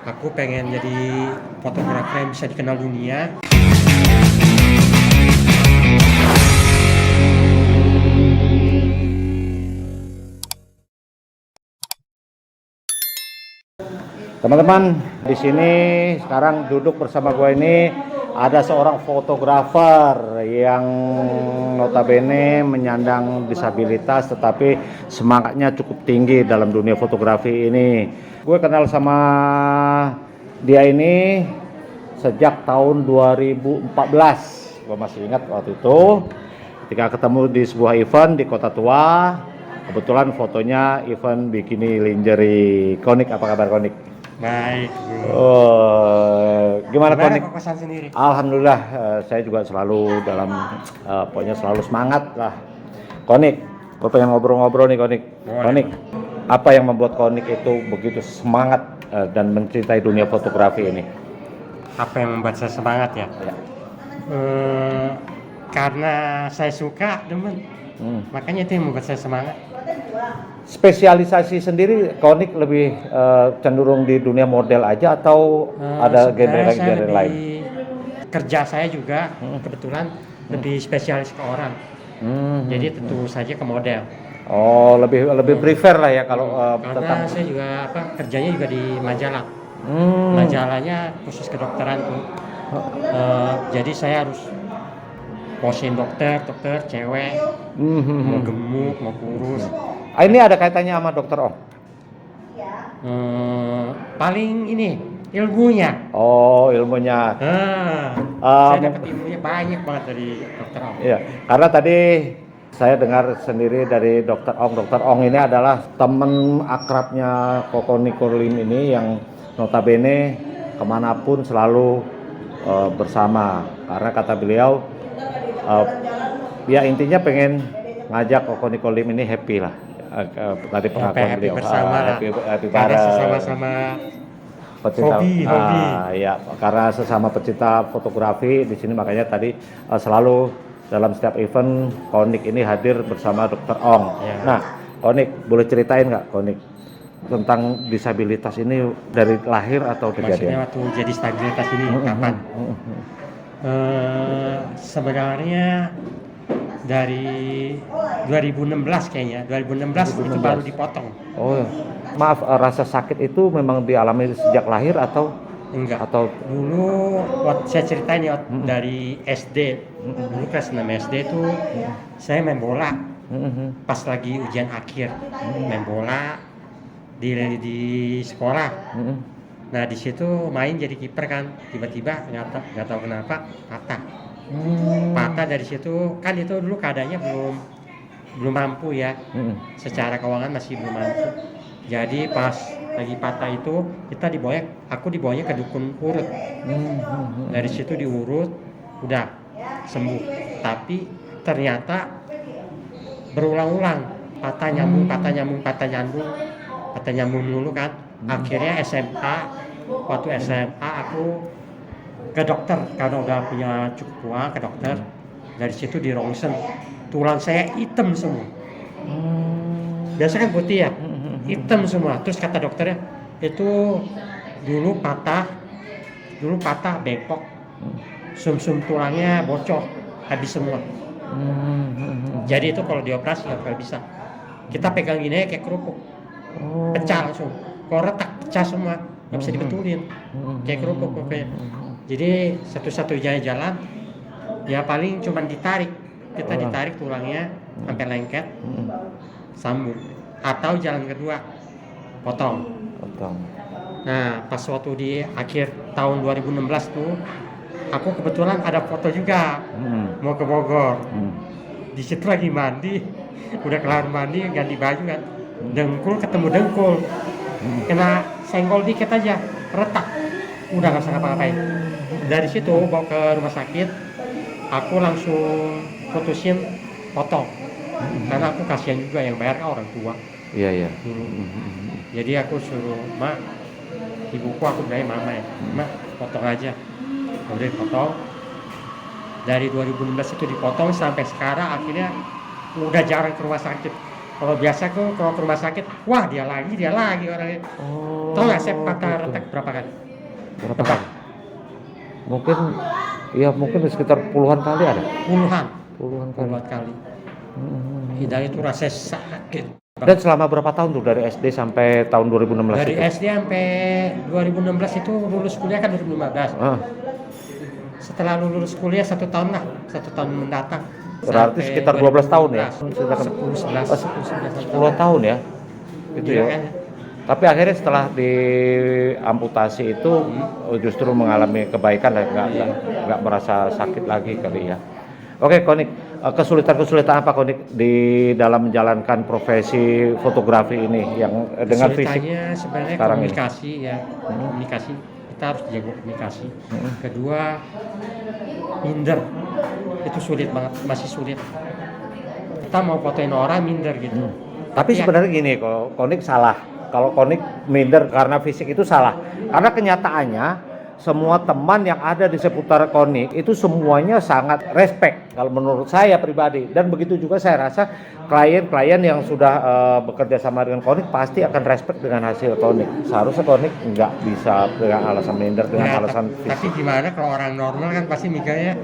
Aku pengen jadi fotografer yang bisa dikenal dunia. Teman-teman, di sini sekarang duduk bersama gue ini ada seorang fotografer yang notabene menyandang disabilitas tetapi semangatnya cukup tinggi dalam dunia fotografi ini. Gue kenal sama dia ini sejak tahun 2014. Gue masih ingat waktu itu ketika ketemu di sebuah event di Kota Tua. Kebetulan fotonya event bikini lingerie. Konik, apa kabar Konik? Baik, Bro. Gimana Konik? Kok kesan sendiri? Alhamdulillah, saya juga selalu dalam pokoknya selalu semangat lah. Konik, gue pengen ngobrol-ngobrol nih Konik. Konik, apa yang membuat Konik itu begitu semangat dan mencintai dunia fotografi ini? Apa yang membuat saya semangat ya? Ya. Karena saya suka, teman. Makanya itu yang membuat saya semangat. Spesialisasi sendiri Konik lebih cenderung di dunia model aja atau ada genre lain? Kerja saya juga kebetulan lebih spesialis ke orang. Jadi tentu saja ke model. Oh, lebih prefer lah ya kalau Karena tentang saya juga kerjanya juga di majalah. Majalahnya khusus kedokteran tuh. Jadi saya harus posin dokter cewek, mau gemuk, mau kurus. Ini ada kaitannya sama dokter Om? Paling ini ilmunya. Oh, ilmunya. Saya dapat ilmunya banyak banget dari dokter Om. Iya, karena tadi saya dengar sendiri dari dokter Ong. Dokter Ong ini adalah teman akrabnya Koko Nikolim ini yang notabene kemanapun selalu bersama. Karena kata beliau, ya intinya pengen ngajak Koko Nikolim ini happy lah. Tadi pengakuan beliau. Happy karena sama-sama pecinta hobi. Ya, karena sesama pecinta fotografi di sini makanya tadi selalu dalam setiap event Konik ini hadir bersama Dokter Ong. Ya. Nah, Konik boleh ceritain nggak Konik tentang disabilitas ini dari lahir atau kejadian? Maksudnya waktu jadi disabilitas ini kapan? Sebenarnya dari 2016 kayaknya. 2016 itu baru dipotong. Oh, maaf, rasa sakit itu memang dialami sejak lahir atau enggak? Atau dulu waktu saya ceritain ya dari SD. Dulu kelas 6 SD itu saya main bola. Pas lagi ujian akhir, main bola di sekolah. Nah di situ main jadi kiper kan, tiba-tiba nggak tahu kenapa patah. Patah dari situ kan itu dulu keadaannya belum mampu ya, secara keuangan masih belum mampu. Jadi pas lagi patah itu aku dibawanya ke dukun urut. Dari situ diurut, udah sembuh. Tapi ternyata berulang-ulang patah nyambung dulu kan. Akhirnya waktu SMA aku ke dokter karena udah punya cukup uang, ke dokter. Dari situ di rongsen, tulang saya hitam semua. Biasa kan putih ya, hitam semua. Terus kata dokternya itu dulu patah bengkok, sum-sum tulangnya bocor habis semua. Jadi itu kalau dioperasi nggak bakal bisa. Kita pegang gini kayak kerupuk, pecah langsung. Kalau retak pecah semua, nggak bisa dibetulin, kayak kerupuk pokoknya. Jadi satu-satunya jalan ya paling cuman ditarik. Kita ditarik tulangnya sampai lengket, sambung. Atau jalan kedua, potong. Nah pas waktu di akhir tahun 2016 tuh, aku kebetulan ada foto juga, mau ke Bogor. Di situ lagi mandi, udah kelar mandi ganti baju kan, dengkul ketemu dengkul, kena senggol dikit aja, retak, udah nggak bisa ngapa-ngapain. Dari situ bawa ke rumah sakit, aku langsung putusin potong, karena aku kasihan juga yang bayar kan orang tua. Iya. Dulu. Jadi aku suruh ibuku aku bilangin mama ya, potong aja. Udah dipotong. Dari 2016 itu dipotong sampai sekarang akhirnya udah jarang ke rumah sakit. Kalau biasa tuh kalau ke rumah sakit, wah dia lagi orangnya. Oh. Tahu nggak saya patah gitu. retak berapa kali? Berapa kali? Mungkin ya mungkin sekitar puluhan kali ada. Puluhan, Puluhan kali. puluhan kali. Hmm. Hidayah itu rasanya sakit. Dan selama berapa tahun tuh dari SD sampai tahun 2016 Dari itu? SD sampai 2016 itu lulus kuliah kan 2015. Ah, Setelah lulus kuliah 1 tahun lah, 1 tahun mendatang. berarti Sampai sekitar 12 tahun ya? 10, 11, Oh, 10 tahun ya? Gitu Iya ya? kan? Tapi akhirnya setelah diamputasi itu justru mengalami kebaikan dan nggak merasa sakit lagi kali ya. Oke, Konik, kesulitan-kesulitan apa Konik di dalam menjalankan profesi fotografi ini yang dengan fisik Kesulitannya sebenarnya sekarang ini? komunikasi ya, komunikasi kita harus jago komunikasi. Kedua, minder, itu sulit banget, masih sulit. Kita mau fotoin orang minder gitu. Tapi Ya, sebenarnya gini, kok Konik salah. Kalau Konik minder karena fisik itu salah. Karena kenyataannya semua teman yang ada di seputar Konik itu semuanya sangat respect kalau menurut saya pribadi. Dan begitu juga saya rasa klien-klien yang sudah bekerja sama dengan Konik pasti akan respect dengan hasil Konik. Seharusnya Konik nggak bisa dengan alasan minder, dengan ya, alasan tapi fisik. gimana kalau orang normal kan pasti mikirnya,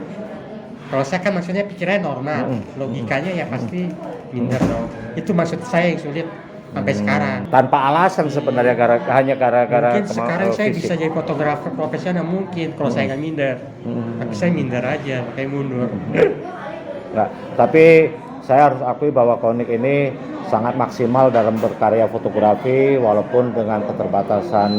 kalau saya kan maksudnya pikirannya normal, logikanya ya pasti minder dong. Itu maksud saya yang sulit sampai sekarang. Tanpa alasan sebenarnya hanya gara-gara Mungkin sekarang saya fisik. bisa jadi fotografer profesional mungkin kalau saya nggak minder. Tapi saya minder aja, kayak mundur. Nggak, tapi saya harus akui bahwa Konik ini sangat maksimal dalam berkarya fotografi walaupun dengan keterbatasan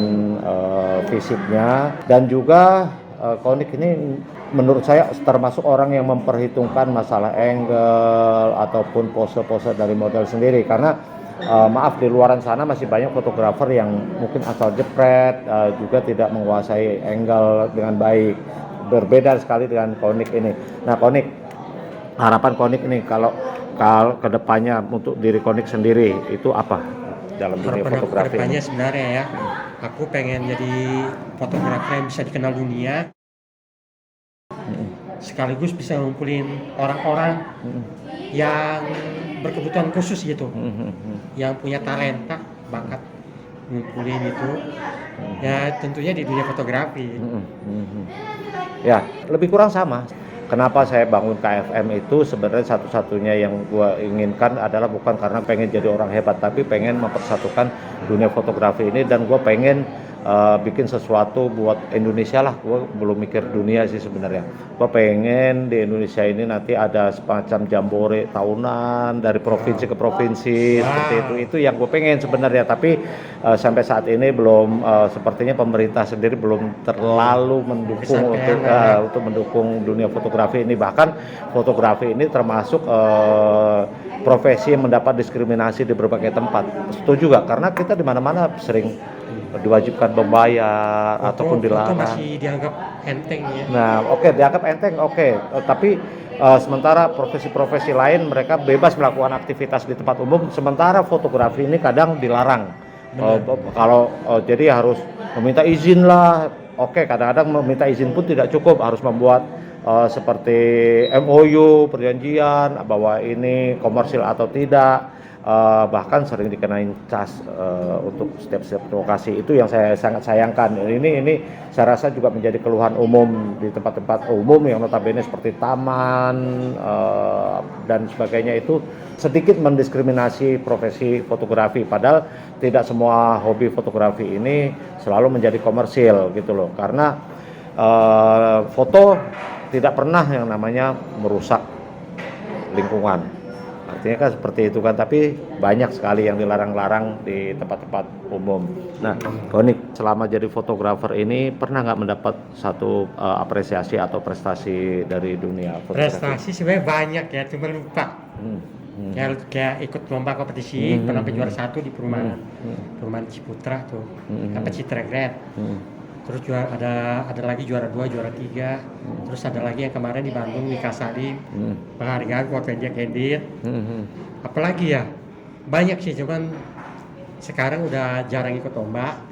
fisiknya. Dan juga Konik ini menurut saya termasuk orang yang memperhitungkan masalah angle ataupun pose-pose dari model sendiri, karena maaf di luaran sana masih banyak fotografer yang mungkin asal jepret, juga tidak menguasai angle dengan baik. Berbeda sekali dengan Konik ini. Nah, Konik, harapan Konik ini kalau kedepannya untuk diri Konik sendiri itu apa dalam dunia Harapan aku fotografi kedepannya ini? sebenarnya ya, aku pengen jadi fotografer yang bisa dikenal dunia, sekaligus bisa ngumpulin orang-orang yang berkebutuhan khusus gitu, yang punya talenta, bakat, ngumpulin itu, ya tentunya di dunia fotografi. Ya, lebih kurang sama. Kenapa saya bangun KFM itu sebenarnya satu-satunya yang gua inginkan adalah bukan karena pengen jadi orang hebat, tapi pengen mempersatukan dunia fotografi ini, dan gua pengen bikin sesuatu buat Indonesia lah. Gua belum mikir dunia sih sebenarnya. Gua pengen di Indonesia ini nanti ada semacam jambore tahunan dari provinsi ke provinsi seperti itu. Itu yang gue pengen sebenarnya, tapi sampai saat ini belum, sepertinya pemerintah sendiri belum terlalu mendukung untuk mendukung dunia fotografi ini. Bahkan fotografi ini termasuk profesi yang mendapat diskriminasi di berbagai tempat. Setuju gak? Karena kita di mana-mana sering diwajibkan membayar ataupun dilarang. Foto masih dianggap enteng ya. Nah, oke, dianggap enteng, oke. Tapi sementara profesi-profesi lain mereka bebas melakukan aktivitas di tempat umum, sementara fotografi ini kadang dilarang. Kalau jadi harus meminta izin lah. Oke, kadang-kadang meminta izin pun tidak cukup, harus membuat seperti MOU, perjanjian bahwa ini komersil atau tidak. Bahkan sering dikenain cas untuk setiap lokasi. Itu yang saya sangat sayangkan. Ini saya rasa juga menjadi keluhan umum di tempat-tempat umum yang notabene seperti taman dan sebagainya, itu sedikit mendiskriminasi profesi fotografi. Padahal tidak semua hobi fotografi ini selalu menjadi komersil gitu loh. Karena foto tidak pernah yang namanya merusak lingkungan. Artinya kan seperti itu kan, tapi banyak sekali yang dilarang-larang di tempat-tempat umum. Nah, Konik selama jadi fotografer ini pernah nggak mendapat satu apresiasi atau prestasi dari dunia fotografi? Prestasi sebenarnya banyak ya, cuma lupa. Kayak ikut lomba kompetisi, pernah juara 1 di perumahan Ciputra tuh, dapat Citra Grand. Terus ada lagi juara 2, juara 3. Terus ada lagi yang kemarin di Bandung, Wikasari, penghargaan buat Jack Edit. Apalagi ya, banyak sih, cuman sekarang udah jarang ikut lomba.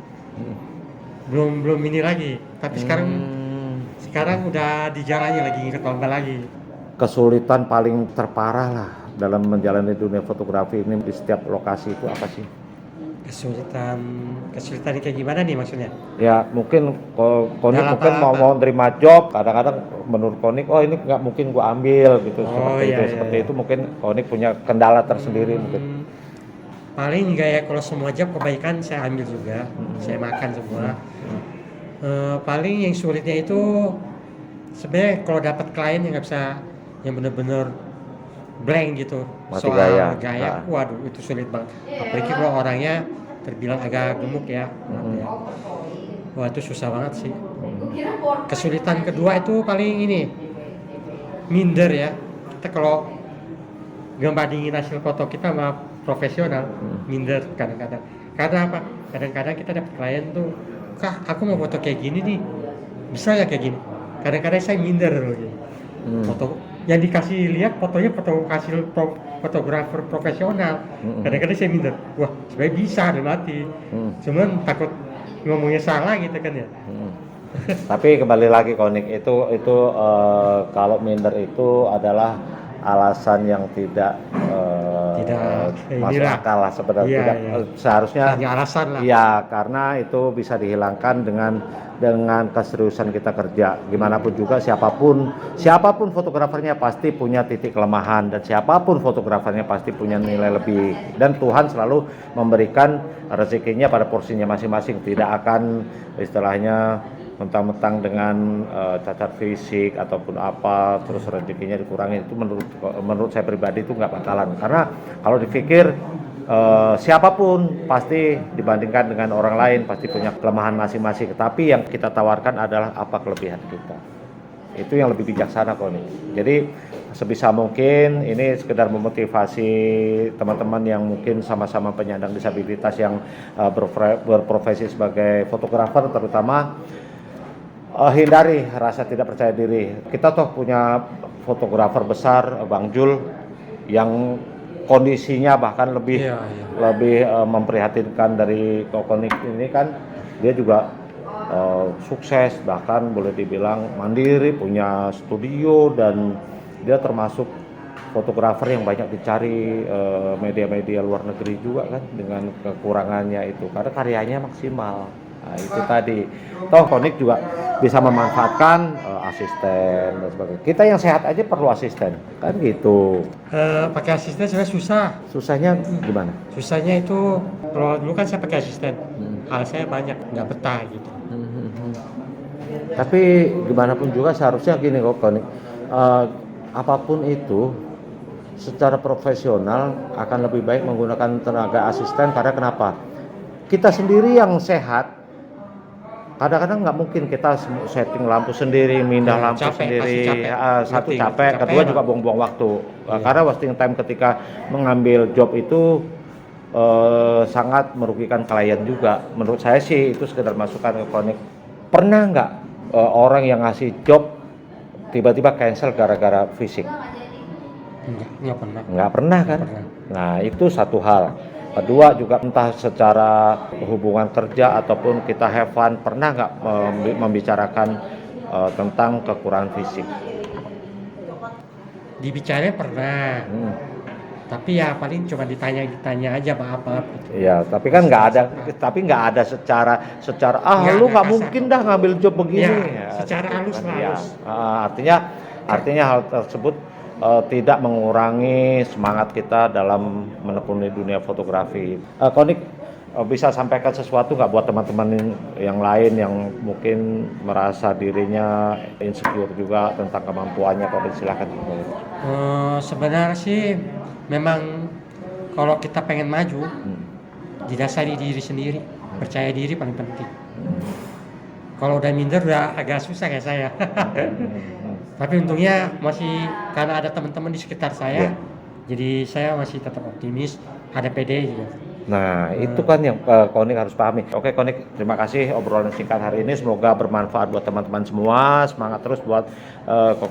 Belum ini lagi, tapi sekarang udah dijalani lagi ikut lomba lagi. Kesulitan paling terparah lah dalam menjalani dunia fotografi ini di setiap lokasi itu apa sih? Kesulitan kayak gimana nih maksudnya? Ya mungkin Konik Dalam mungkin apa? mau terima job, kadang-kadang menurut Konik, oh ini nggak mungkin gua ambil gitu, Oh, seperti iya, itu. iya, Seperti iya. itu mungkin Konik punya kendala tersendiri mungkin. Paling juga ya kalau semua job kebaikan saya ambil juga, saya makan semua. Paling yang sulitnya itu sebenarnya kalau dapat klien yang nggak bisa, yang benar-benar blank gitu Mati soal gaya. waduh itu sulit banget. Apalagi kalau orangnya terbilang agak gemuk ya, ya. Wah itu susah banget sih. Kesulitan kedua itu paling ini minder ya. Kita kalau ngebandingin hasil foto kita sama profesional, minder kadang-kadang. Karena apa? Kadang-kadang kita dapat klien tuh, kah aku mau foto kayak gini nih, bisa nggak kayak gini? Kadang-kadang saya minder loh gitu. Foto yang dikasih lihat fotonya foto hasil fotografer profesional. Kadang-kadang saya minder, wah sebenarnya bisa ada mati, cuman takut ngomongnya salah gitu kan ya. Tapi kembali lagi Konik itu kalau minder itu adalah alasan yang tidak masuk inilah. akal lah sebenarnya. Iya, Tidak, iya. seharusnya Hanya alasan lah. ya karena itu bisa dihilangkan dengan keseriusan kita kerja. Gimana pun juga siapapun fotografernya pasti punya titik kelemahan, dan siapapun fotografernya pasti punya nilai lebih, dan Tuhan selalu memberikan rezekinya pada porsinya masing-masing. Tidak akan istilahnya mentang-mentang dengan cacat fisik ataupun apa terus rezekinya dikurangi. Itu menurut saya pribadi itu nggak bakalan, karena kalau dipikir siapapun pasti dibandingkan dengan orang lain pasti punya kelemahan masing-masing, tapi yang kita tawarkan adalah apa kelebihan kita. Itu yang lebih bijaksana kok nih. Jadi sebisa mungkin ini sekedar memotivasi teman-teman yang mungkin sama-sama penyandang disabilitas yang berprofesi sebagai fotografer terutama. Hindari rasa tidak percaya diri. Kita toh punya fotografer besar, Bang Jul, yang kondisinya bahkan lebih memprihatinkan dari Konik ini kan. Dia juga sukses, bahkan boleh dibilang mandiri, punya studio, dan dia termasuk fotografer yang banyak dicari media-media luar negeri juga kan, dengan kekurangannya itu karena karyanya maksimal. Nah, itu tadi. Toh Konik juga bisa memanfaatkan asisten dan sebagainya. Kita yang sehat aja perlu asisten, kan gitu. Pakai asisten sebenarnya susah. Susahnya gimana? Susahnya itu kalau dulu kan saya pakai asisten, hal saya banyak nggak betah gitu. Tapi gimana pun juga seharusnya gini kok Konik, apapun itu secara profesional akan lebih baik menggunakan tenaga asisten. Karena kenapa? Kita sendiri yang sehat kadang-kadang nggak mungkin kita setting lampu sendiri, mindah lampu Capek, sendiri. pasti capek. Satu Ngerti, capek, capek kedua emang. juga buang-buang waktu. Karena wasting time ketika mengambil job itu sangat merugikan klien juga. Menurut saya sih itu sekedar masukan ke Konik. Pernah nggak orang yang ngasih job tiba-tiba cancel gara-gara fisik? Nggak pernah. Nggak pernah kan? Nggak pernah. Nah itu satu hal. Kedua juga entah secara hubungan kerja ataupun kita have fun, pernah nggak membicarakan tentang kekurangan fisik? Dibicarain pernah, tapi ya paling cuma ditanya aja maaf gitu. Iya, tapi kan nggak ada secara lu nggak mungkin dah ngambil job begini. Ya, secara halus lah. Ya. Artinya hal tersebut tidak mengurangi semangat kita dalam menekuni dunia fotografi. Konik bisa sampaikan sesuatu nggak buat teman-teman yang lain yang mungkin merasa dirinya insecure juga tentang kemampuannya? Konik silakan. Sebenarnya sih memang kalau kita pengen maju didasari diri sendiri, percaya diri paling penting. Kalau udah minder udah agak susah kayak saya. Tapi untungnya masih karena ada teman-teman di sekitar saya, jadi saya masih tetap optimis, ada PD juga. Nah, itu kan yang Konik harus pahami. Oke Konik, terima kasih obrolan singkat hari ini. Semoga bermanfaat buat teman-teman semua. Semangat terus buat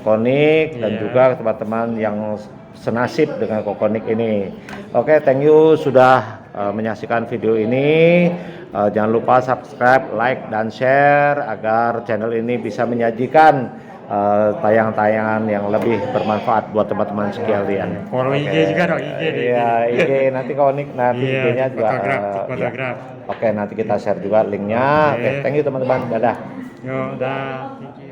Konik dan juga teman-teman yang senasib dengan Konik ini. Oke, thank you sudah menyaksikan video ini. Jangan lupa subscribe, like, dan share agar channel ini bisa menyajikan tayangan-tayangan yang lebih bermanfaat buat teman-teman sekalian. Follow IG juga dong, IG deh. Iya, IG nanti kalau nanti Iya, IG-nya juga. fotograf, iya. fotograf. Oke, nanti kita share juga linknya. Oke, thank you teman-teman. Dadah. Yo, dah. Thank you.